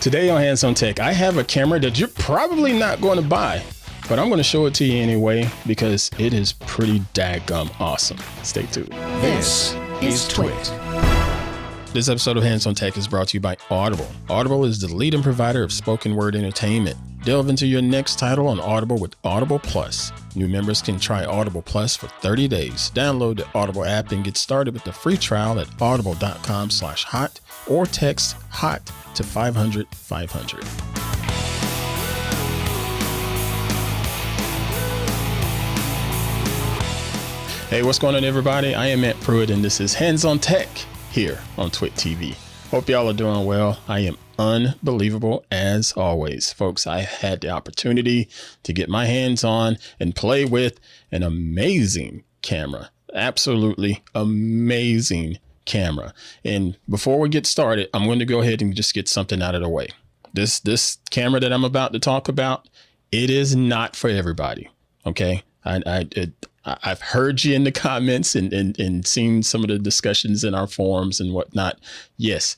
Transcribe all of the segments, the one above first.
Today on Hands on Tech, I have a camera that you're probably not going to buy, but I'm going to show it to you anyway because it is pretty daggum awesome. Stay tuned. This is TWiT. This episode of Hands on Tech is brought to you by Audible. Audible is the leading provider of spoken word entertainment. Delve into your next title on Audible with Audible Plus. New members can try Audible Plus for 30 days. Download the Audible app and get started with the free trial at audible.com/hot or text HOT to 500 500. Hey, what's going on, everybody? I am Pruitt, and this is Hands on Tech here on TWiT TV. Hope y'all are doing well. I am unbelievable as always. Folks, I had the opportunity to get my hands on and play with an amazing camera. Absolutely amazing camera. And before we get started, I'm going to go ahead and just get something out of the way. This camera that I'm about to talk about, it is not for everybody. Okay. I've heard you in the comments and seen some of the discussions in our forums and whatnot. Yes,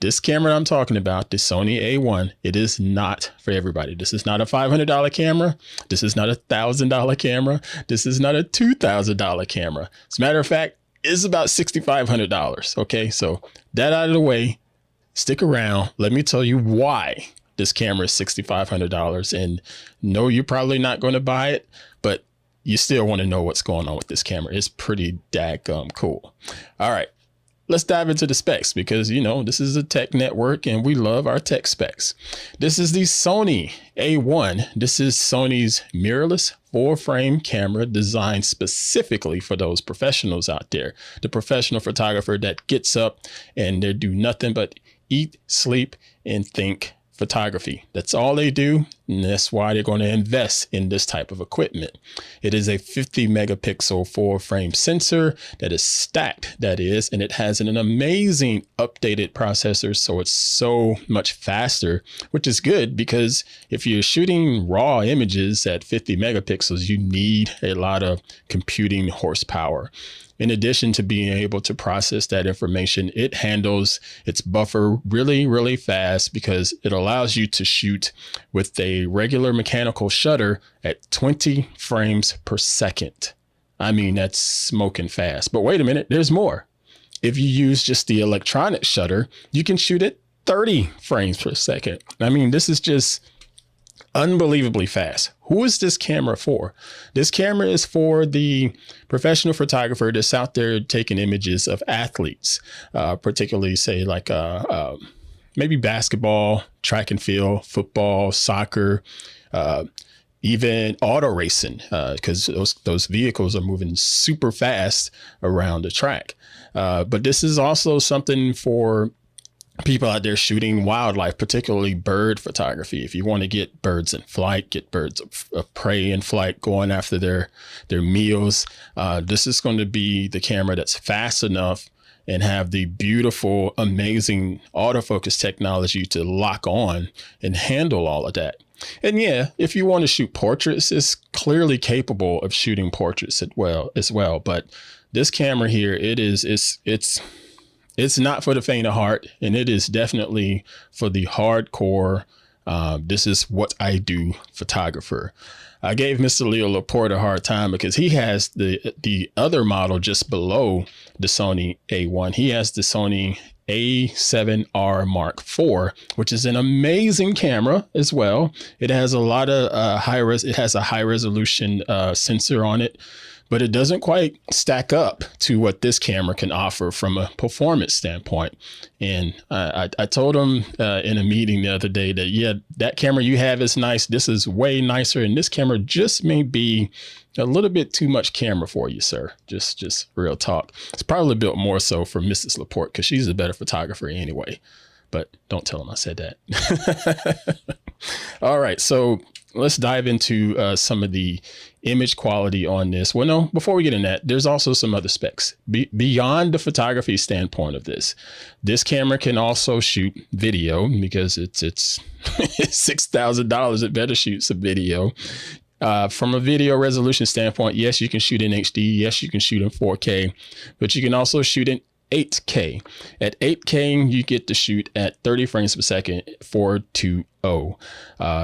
this camera I'm talking about, the Sony A1, it is not for everybody. This is not a $500 camera. This is not a $1,000 camera. This is not a $2,000 camera. As a matter of fact, it's about $6,500. Okay, so that out of the way, stick around. Let me tell you why this camera is $6,500. And no, you're probably not going to buy it, but you still want to know what's going on with this camera. It's pretty daggum cool. All right, let's dive into the specs because, you know, this is a tech network and we love our tech specs. This is the Sony A1. This is Sony's mirrorless full-frame camera designed specifically for those professionals out there. The professional photographer that gets up and they do nothing but eat, sleep, and think photography. That's all they do, and that's why they're going to invest in this type of equipment. It is a 50 megapixel full frame sensor that is stacked, that is, and it has an amazing updated processor, so it's so much faster, which is good because if you're shooting raw images at 50 megapixels, you need a lot of computing horsepower. In addition to being able to process that information, it handles its buffer really, really fast because it allows you to shoot with a regular mechanical shutter at 20 frames per second. I mean, that's smoking fast. But wait a minute, there's more. If you use just the electronic shutter, you can shoot at 30 frames per second. I mean, this is just unbelievably fast. Who is this camera for? This camera is for the professional photographer that's out there taking images of athletes, particularly say like maybe basketball, track and field, football, soccer, even auto racing, because those vehicles are moving super fast around the track. But this is also something for people out there shooting wildlife, particularly bird photography. If you want to get birds in flight, get birds of prey in flight, going after their meals, this is going to be the camera that's fast enough and have the beautiful, amazing autofocus technology to lock on and handle all of that. And yeah, if you want to shoot portraits, it's clearly capable of shooting portraits as well. But this camera here, it's not for the faint of heart, and it is definitely for the hardcore. This is what I do photographer. I gave Mr. Leo Laporte a hard time because he has the other model just below the Sony A1. He has the Sony A7R Mark IV, which is an amazing camera as well. It has a lot of it has a high resolution sensor on it, but it doesn't quite stack up to what this camera can offer from a performance standpoint. And I told him in a meeting the other day that, yeah, that camera you have is nice. This is way nicer. And this camera just may be a little bit too much camera for you, sir. Just real talk. It's probably built more so for Mrs. Laporte because she's a better photographer anyway. But don't tell him I said that. All right. So let's dive into some of the image quality on this. Well, no, before we get in that, there's also some other specs. Beyond the photography standpoint of this camera can also shoot video because it's $6,000. It better shoot some video. From a video resolution standpoint, yes, you can shoot in HD. Yes, you can shoot in 4K, but you can also shoot in 8K. At 8K, you get to shoot at 30 frames per second, 420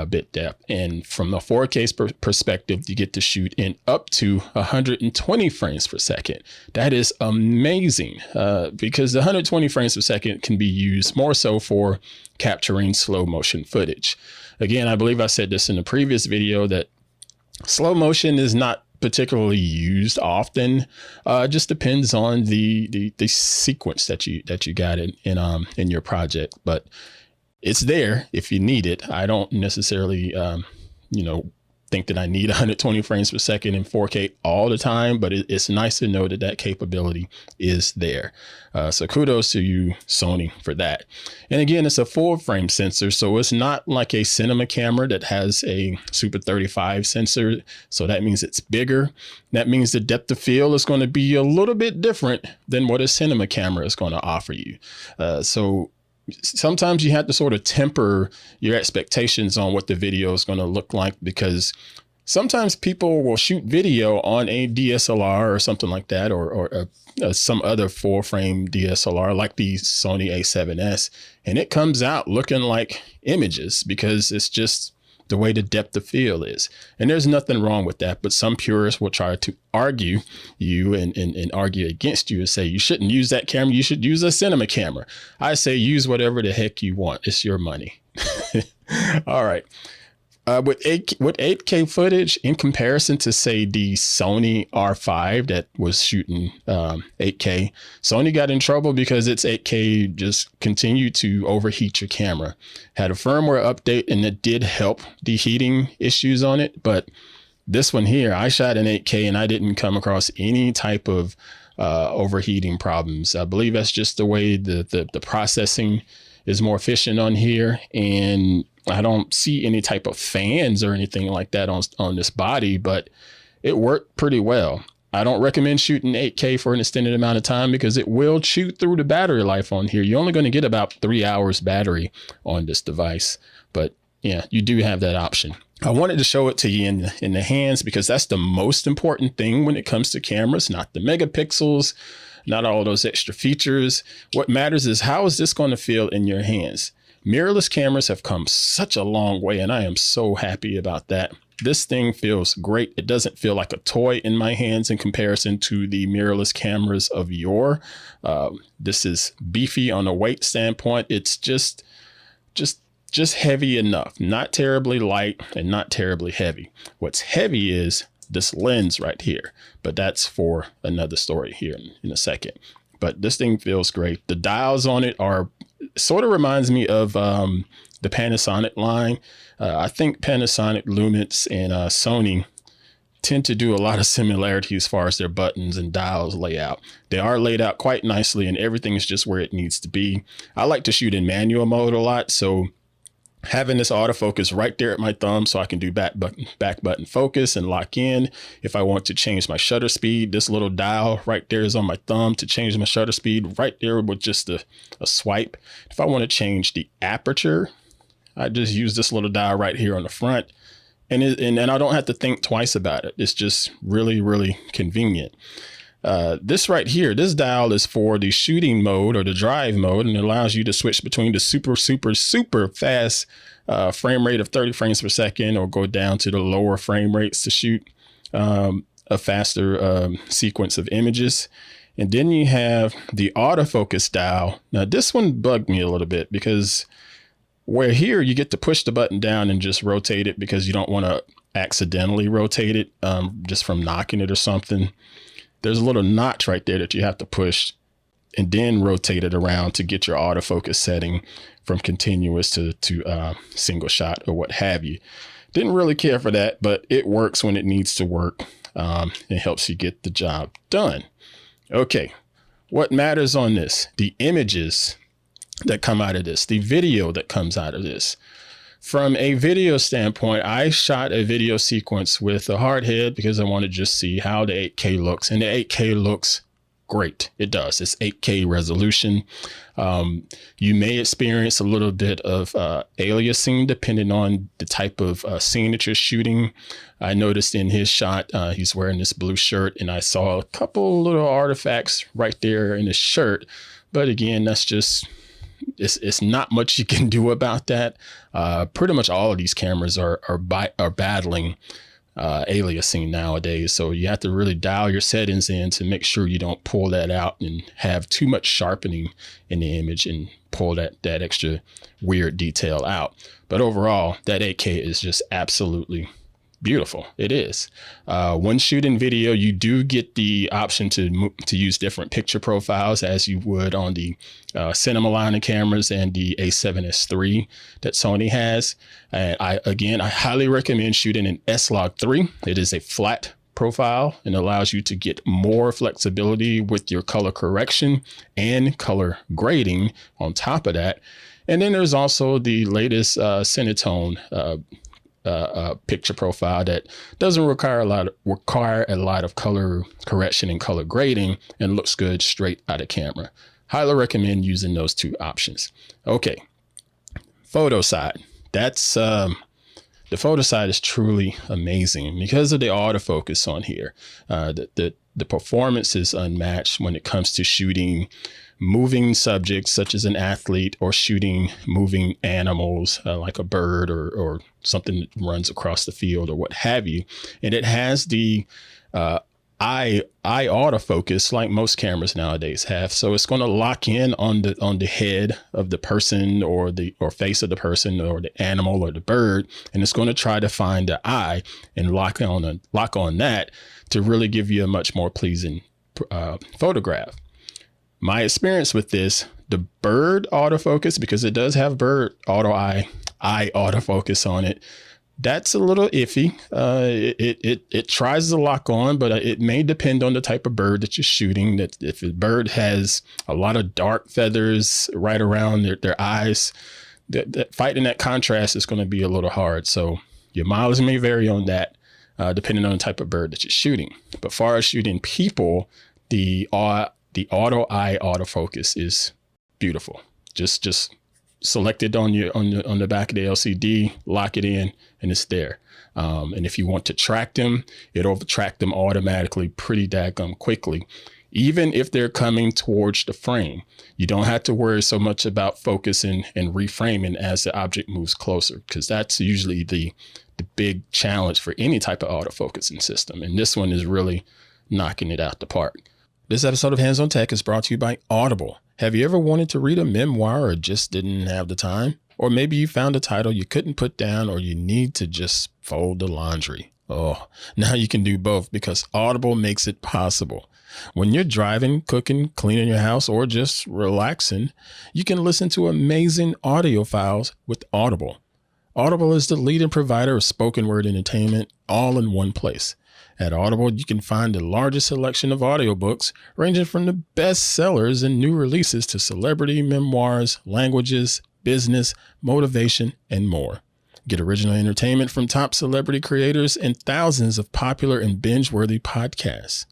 bit depth. And from a 4K perspective, you get to shoot in up to 120 frames per second. That is amazing because the 120 frames per second can be used more so for capturing slow motion footage. Again, I believe I said this in the previous video that slow motion is not particularly used often. Just depends on the sequence that you got in your project, but it's there if you need it. I don't necessarily think that I need 120 frames per second in 4K all the time, but it's nice to know that that capability is there. So kudos to you, Sony, for that. And again, it's a full frame sensor, so it's not like a cinema camera that has a Super 35 sensor. So that means it's bigger. That means the depth of field is going to be a little bit different than what a cinema camera is going to offer you. So sometimes you have to sort of temper your expectations on what the video is going to look like, because sometimes people will shoot video on a DSLR or something like that, or some other full frame DSLR like the Sony A7S, and it comes out looking like images because it's just the way the depth of field is. And there's nothing wrong with that, but some purists will try to argue you and argue against you and say you shouldn't use that camera, you should use a cinema camera. I say use whatever the heck you want. It's your money. All right. With 8K footage in comparison to, say, the Sony R5 that was shooting 8K, Sony got in trouble because its 8K just continued to overheat your camera. Had a firmware update and it did help the heating issues on it. But this one here, I shot in 8K and I didn't come across any type of overheating problems. I believe that's just the way the processing is more efficient on here, and I don't see any type of fans or anything like that on this body, but it worked pretty well. I don't recommend shooting 8K for an extended amount of time because it will chew through the battery life on here. You're only going to get about 3 hours battery on this device, but yeah, you do have that option. I wanted to show it to you in the hands because that's the most important thing when it comes to cameras, not the megapixels, not all those extra features. What matters is how is this going to feel in your hands? Mirrorless cameras have come such a long way, and I am so happy about that. This thing feels great. It doesn't feel like a toy in my hands in comparison to the mirrorless cameras of yore. This is beefy on a weight standpoint. It's just heavy enough, not terribly light and not terribly heavy. What's heavy is this lens right here, but that's for another story here in a second. But this thing feels great. The dials on it are sort of reminds me of the Panasonic line. I think Panasonic, Lumix, and Sony tend to do a lot of similarity as far as their buttons and dials layout. They are laid out quite nicely and everything is just where it needs to be. I like to shoot in manual mode a lot, so having this autofocus right there at my thumb so I can do back button focus and lock in. If I want to change my shutter speed, this little dial right there is on my thumb to change my shutter speed right there with just a swipe. If I want to change the aperture, I just use this little dial right here on the front, and I don't have to think twice about it. It's just really, really convenient. This right here, this dial is for the shooting mode or the drive mode, and it allows you to switch between the super fast frame rate of 30 frames per second or go down to the lower frame rates to shoot a faster sequence of images. And then you have the autofocus dial. Now this one bugged me a little bit because where here you get to push the button down and just rotate it because you don't want to accidentally rotate it just from knocking it or something. There's a little notch right there that you have to push and then rotate it around to get your autofocus setting from continuous to single shot or what have you. Didn't really care for that, but it works when it needs to work. It helps you get the job done. Okay, what matters on this? The images that come out of this, the video that comes out of this. From a video standpoint, I shot a video sequence with a hard head because I wanted to just see how the 8K looks, and the 8K looks great. It does. It's 8K resolution. You may experience a little bit of aliasing depending on the type of scene that you're shooting. I noticed in his shot, he's wearing this blue shirt, and I saw a couple little artifacts right there in his shirt. But again, that's just, it's not much you can do about that. Pretty much all of these cameras are battling aliasing nowadays. So you have to really dial your settings in to make sure you don't pull that out and have too much sharpening in the image and pull that extra weird detail out. But overall, that 8K is just absolutely beautiful. It is. When shooting video, you do get the option to use different picture profiles as you would on the cinema line of cameras and the A7S III that Sony has. And I highly recommend shooting an S-Log3. It is a flat profile and allows you to get more flexibility with your color correction and color grading on top of that. And then there's also the latest Cinetone picture profile that doesn't require a lot of color correction and color grading and looks good straight out of camera. Highly recommend using those two options. Okay, photo side. That's the photo side is truly amazing because of the autofocus on here. The performance is unmatched when it comes to shooting moving subjects such as an athlete or shooting moving animals like a bird or something that runs across the field or what have you. And it has the eye autofocus like most cameras nowadays have. So it's going to lock in on the head of the person or face of the person or the animal or the bird. And it's going to try to find the eye and lock on that to really give you a much more pleasing photograph. My experience with this, the bird autofocus, because it does have bird eye autofocus on it, that's a little iffy. It tries to lock on, but it may depend on the type of bird that you're shooting. That if a bird has a lot of dark feathers right around their eyes, that fighting that contrast is going to be a little hard. So your mileage may vary on that, depending on the type of bird that you're shooting. But far as shooting people, the auto eye autofocus is beautiful. Just select it on the back of the LCD, lock it in, and it's there. And if you want to track them, it'll track them automatically pretty daggum quickly. Even if they're coming towards the frame, you don't have to worry so much about focusing and reframing as the object moves closer, because that's usually the big challenge for any type of autofocusing system. And this one is really knocking it out the park. This episode of Hands on Tech is brought to you by Audible. Have you ever wanted to read a memoir or just didn't have the time? Or maybe you found a title you couldn't put down or you need to just fold the laundry. Oh, now you can do both because Audible makes it possible. When you're driving, cooking, cleaning your house, or just relaxing, you can listen to amazing audio files with Audible. Audible is the leading provider of spoken word entertainment all in one place. At Audible, you can find the largest selection of audiobooks, ranging from the best sellers and new releases to celebrity memoirs, languages, business, motivation, and more. Get original entertainment from top celebrity creators and thousands of popular and binge-worthy podcasts.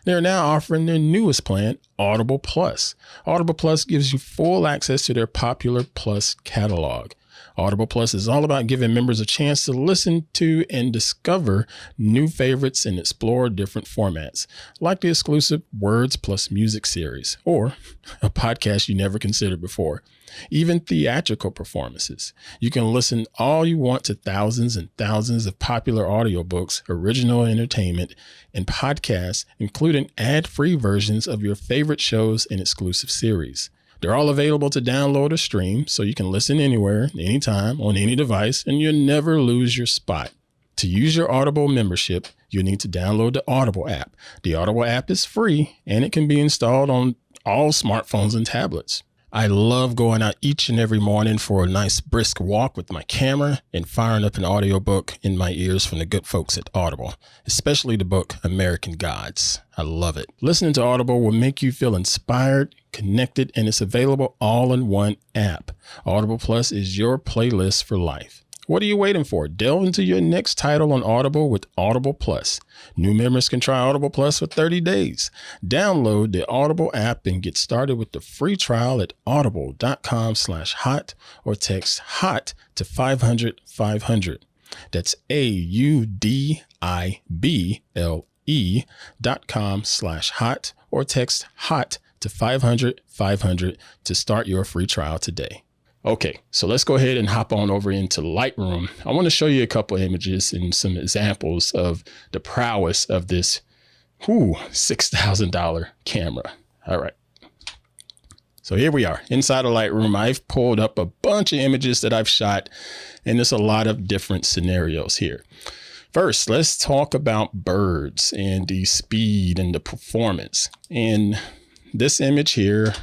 They are now offering their newest plan, Audible Plus. Audible Plus gives you full access to their popular Plus catalog. Audible Plus is all about giving members a chance to listen to and discover new favorites and explore different formats, like the exclusive Words Plus Music series, or a podcast you never considered before, even theatrical performances. You can listen all you want to thousands and thousands of popular audiobooks, original entertainment, and podcasts, including ad-free versions of your favorite shows and exclusive series. They're all available to download or stream, so you can listen anywhere, anytime, on any device, and you'll never lose your spot. To use your Audible membership, you'll need to download the Audible app. The Audible app is free, and it can be installed on all smartphones and tablets. I love going out each and every morning for a nice brisk walk with my camera and firing up an audiobook in my ears from the good folks at Audible, especially the book American Gods. I love it. Listening to Audible will make you feel inspired, connected, and it's available all in one app. Audible Plus is your playlist for life. What are you waiting for? Delve into your next title on Audible with Audible Plus. New members can try Audible Plus for 30 days. Download the Audible app and get started with the free trial at audible.com/hot or text HOT to 500 500. That's AUDIBLE.com/hot or text HOT to 500 500 to start your free trial today. Okay, so let's go ahead and hop on over into Lightroom. I want to show you a couple images and some examples of the prowess of this $6,000 camera. All right. So here we are inside of Lightroom. I've pulled up a bunch of images that I've shot, and there's a lot of different scenarios here. First, let's talk about birds and the speed and the performance. And this image here,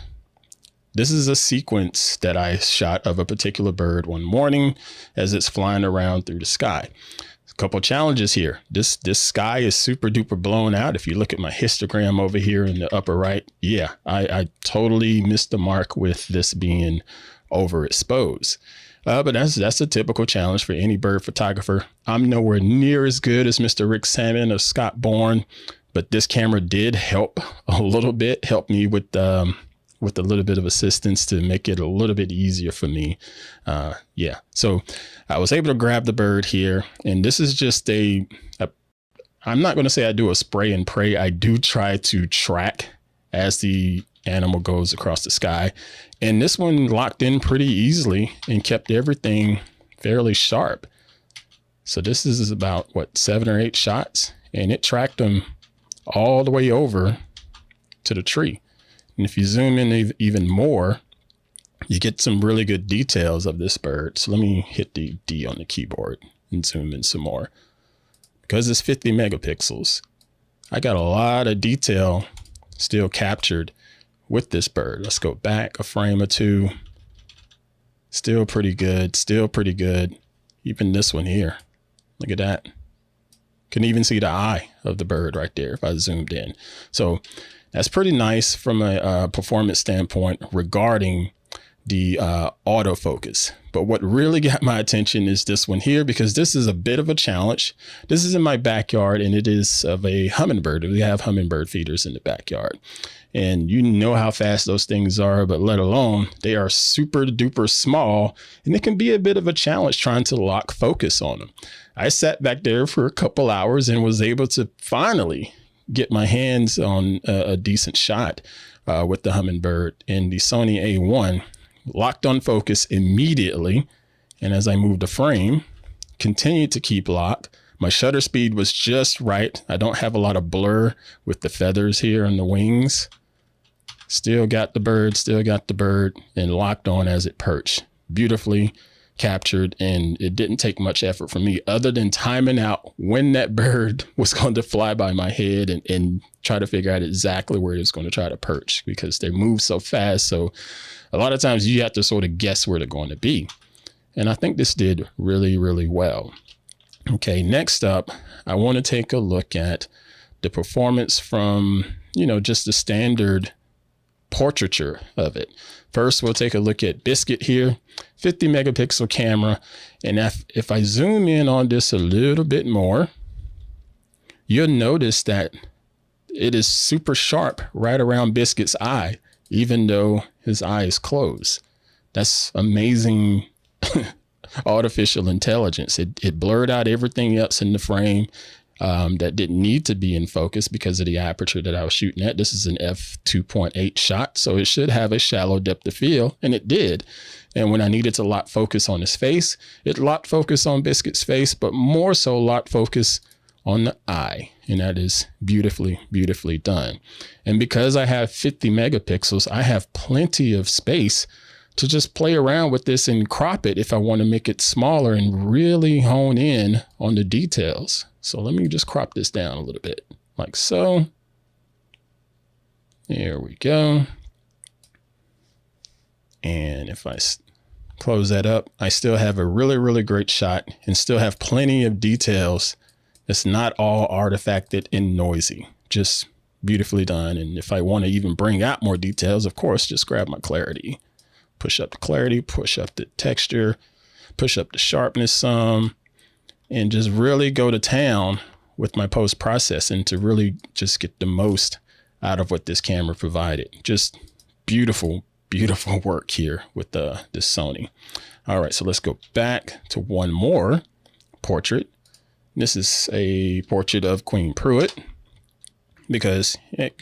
this is a sequence that I shot of a particular bird one morning as it's flying around through the sky. A couple of challenges here. This sky is super duper blown out. If you look at my histogram over here in the upper right, yeah, I totally missed the mark with this being overexposed. But that's a typical challenge for any bird photographer. I'm nowhere near as good as Mr. Rick Salmon or Scott Bourne, but this camera did help a little bit, help me with a little bit of assistance to make it a little bit easier for me. Yeah, so I was able to grab the bird here, and this is just I'm not going to say I do a spray and pray. I do try to track as the animal goes across the sky, and this one locked in pretty easily and kept everything fairly sharp. So this is about 7 or 8 shots, and it tracked them all the way over to the tree. And if you zoom in even more, you get some really good details of this bird. So let me hit the D on the keyboard and zoom in some more. Because it's 50 megapixels, I got a lot of detail still captured with this bird. Let's go back a frame or two. Still pretty good, still pretty good. Even this one here, look at that. Can even see the eye of the bird right there if I zoomed in. So that's pretty nice from a performance standpoint regarding the autofocus. But what really got my attention is this one here, because this is a bit of a challenge. This is in my backyard, and it is of a hummingbird. We have hummingbird feeders in the backyard. And you know how fast those things are, but let alone they are super duper small, and it can be a bit of a challenge trying to lock focus on them. I sat back there for a couple hours and was able to finally get my hands on a decent shot with the hummingbird, and the Sony A1 locked on focus immediately. And as I moved the frame, continued to keep locked. My shutter speed was just right. I don't have a lot of blur with the feathers here and the wings. Still got the bird and locked on as it perched. Beautifully captured, and it didn't take much effort from me other than timing out when that bird was going to fly by my head and try to figure out exactly where it was going to try to perch, because they move so fast. So a lot of times you have to sort of guess where they're going to be. And I think this did really, really well. Okay, next up, I want to take a look at the performance from, just the standard portraiture of it. First, we'll take a look at Biscuit here, 50 megapixel camera. And if I zoom in on this a little bit more, you'll notice that it is super sharp right around Biscuit's eye, even though his eye is closed. That's amazing artificial intelligence. It blurred out everything else in the frame that didn't need to be in focus because of the aperture that I was shooting at. This is an f2.8 shot, so it should have a shallow depth of field, and it did. And when I needed to lock focus on his face, it locked focus on Biscuit's face, but more so locked focus on the eye. And that is beautifully, beautifully done. And because I have 50 megapixels, I have plenty of space to just play around with this and crop it if I want to make it smaller and really hone in on the details. So let me just crop this down a little bit, like so. There we go. And if I close that up, I still have a really, really great shot and still have plenty of details. It's not all artifacted and noisy, just beautifully done. And if I want to even bring out more details, of course, just grab my clarity, push up the clarity, push up the texture. push up the sharpness some, and just really go to town with my post processing to really just get the most out of what this camera provided. Just beautiful, beautiful work here with this Sony. All right, so let's go back to one more portrait. This is a portrait of Queen Pruitt because,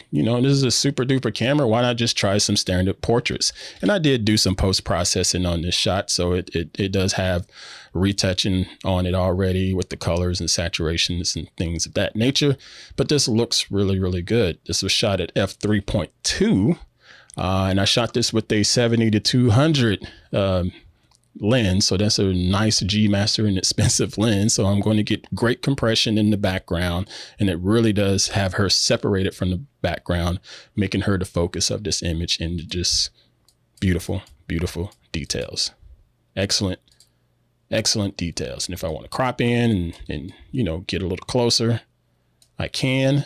you know, this is a super duper camera. Why not just try some standard portraits? And I did do some post processing on this shot, so it does have retouching on it already with the colors and saturations and things of that nature. But this looks really, really good. This was shot at f3.2, and I shot this with a 70-200 lens. So that's a nice G Master and expensive lens. So I'm going to get great compression in the background, and it really does have her separated from the background, making her the focus of this image, and just beautiful, beautiful details. Excellent, excellent details. And if I want to crop in and you know, get a little closer, I can,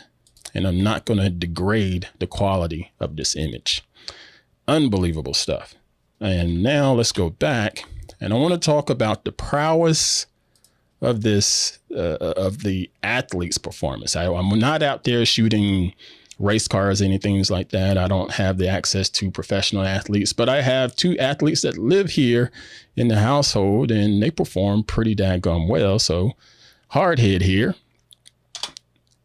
and I'm not going to degrade the quality of this image. Unbelievable stuff. And now let's go back, and I want to talk about the prowess of this, of the athlete's performance. I'm not out there shooting race cars, anything like that. I don't have the access to professional athletes, but I have two athletes that live here in the household, and they perform pretty daggone well. So Hardhead here,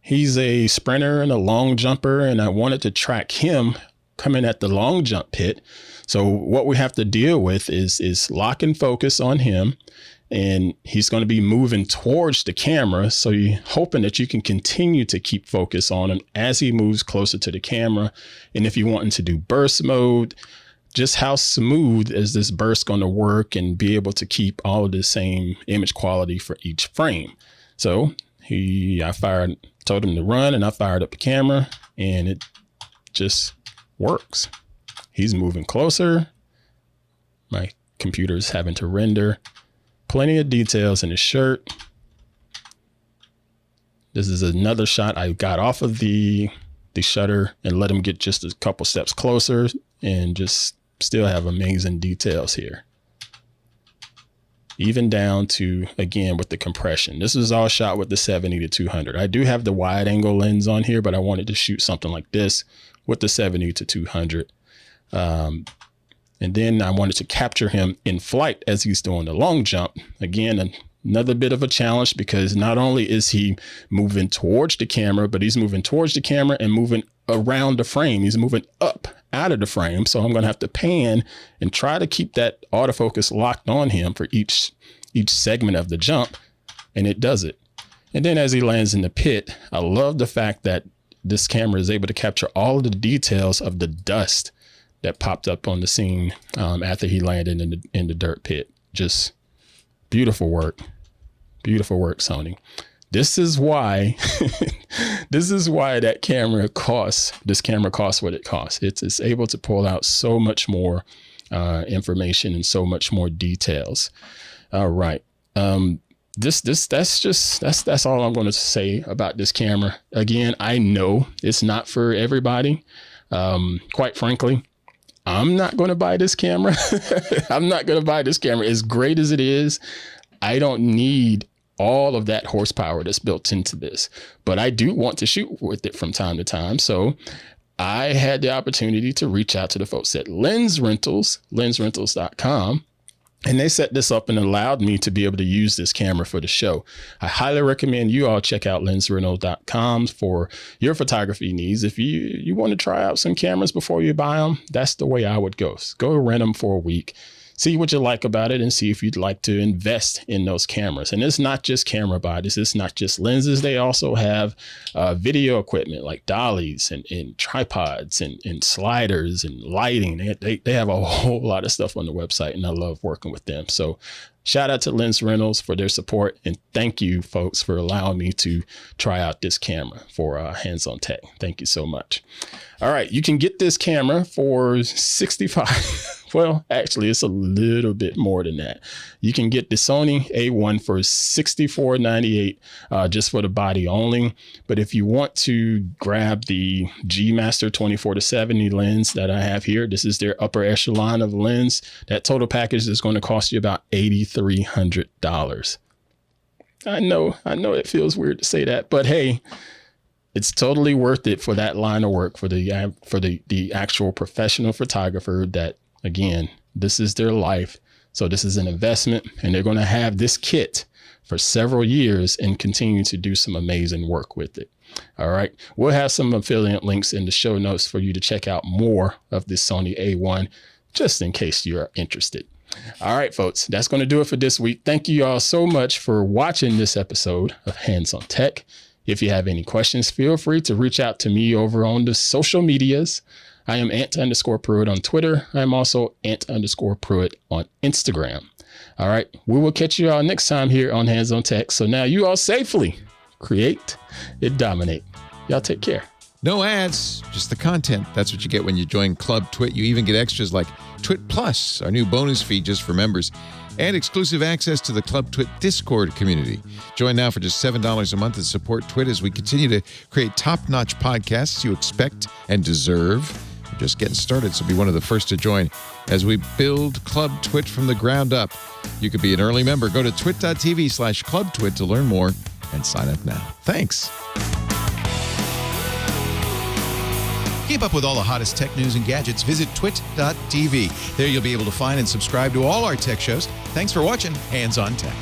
he's a sprinter and a long jumper, and I wanted to track him coming at the long jump pit. So what we have to deal with is lock and focus on him, and he's going to be moving towards the camera. So you're hoping that you can continue to keep focus on him as he moves closer to the camera. And if you want him to do burst mode, just how smooth is this burst going to work and be able to keep all of the same image quality for each frame. So I told him to run, and I fired up the camera, and it just works. He's moving closer. My computer's having to render. Plenty of details in his shirt. This is another shot. I got off of the shutter and let him get just a couple steps closer, and just still have amazing details here. Even down to, again, with the compression. This is all shot with the 70-200. I do have the wide angle lens on here, but I wanted to shoot something like this with the 70-200. And then I wanted to capture him in flight as he's doing the long jump. Again, another bit of a challenge, because not only is he moving towards the camera, but he's moving towards the camera and moving around the frame. He's moving up out of the frame. So I'm going to have to pan and try to keep that autofocus locked on him for each segment of the jump. And it does it. And then as he lands in the pit, I love the fact that this camera is able to capture all of the details of the dust that popped up on the scene after he landed in the dirt pit. Just beautiful work. Beautiful work, Sony. This is why that camera costs. This camera costs what it costs. It's able to pull out so much more information and so much more details. All right. That's all I'm going to say about this camera. Again, I know it's not for everybody. Quite frankly, I'm not going to buy this camera. I'm not going to buy this camera. As great as it is, I don't need all of that horsepower that's built into this, but I do want to shoot with it from time to time. So I had the opportunity to reach out to the folks at Lens Rentals, lensrentals.com. And they set this up and allowed me to be able to use this camera for the show. I highly recommend you all check out lensrental.com for your photography needs. If you want to try out some cameras before you buy them, that's the way I would go. Go rent them for a week. See what you like about it and see if you'd like to invest in those cameras. And it's not just camera bodies. It's not just lenses. They also have video equipment like dollies and tripods and sliders and lighting. They have a whole lot of stuff on the website, and I love working with them. So shout out to Lens Rentals for their support. And thank you, folks, for allowing me to try out this camera for Hands on Tech. Thank you so much. All right. You can get this camera for $65 Well, actually, it's a little bit more than that. You can get the Sony A1 for $64.98 just for the body only. But if you want to grab the G Master 24-70 lens that I have here, this is their upper echelon of lens. That total package is going to cost you about $8,300. I know it feels weird to say that, but hey, it's totally worth it for that line of work, for the actual professional photographer that, again, this is their life. So this is an investment, and they're going to have this kit for several years and continue to do some amazing work with it. All right. We'll have some affiliate links in the show notes for you to check out more of this Sony A1, just in case you're interested. All right, folks, that's going to do it for this week. Thank you all so much for watching this episode of Hands on Tech. If you have any questions, feel free to reach out to me over on the social medias. I am ant_Pruitt on Twitter. I'm also ant_Pruitt on Instagram. All right. We will catch you all next time here on Hands on Tech. So now you all safely create and dominate. Y'all take care. No ads, just the content. That's what you get when you join Club TWiT. You even get extras like TWiT Plus, our new bonus feed just for members, and exclusive access to the Club TWiT Discord community. Join now for just $7 a month and support TWiT as we continue to create top-notch podcasts you expect and deserve. We're just getting started, so be one of the first to join as we build Club TWiT from the ground up. You could be an early member. Go to twit.tv/clubtwit to learn more and sign up now. Thanks. Keep up with all the hottest tech news and gadgets. Visit twit.tv. There you'll be able to find and subscribe to all our tech shows. Thanks for watching Hands on Tech.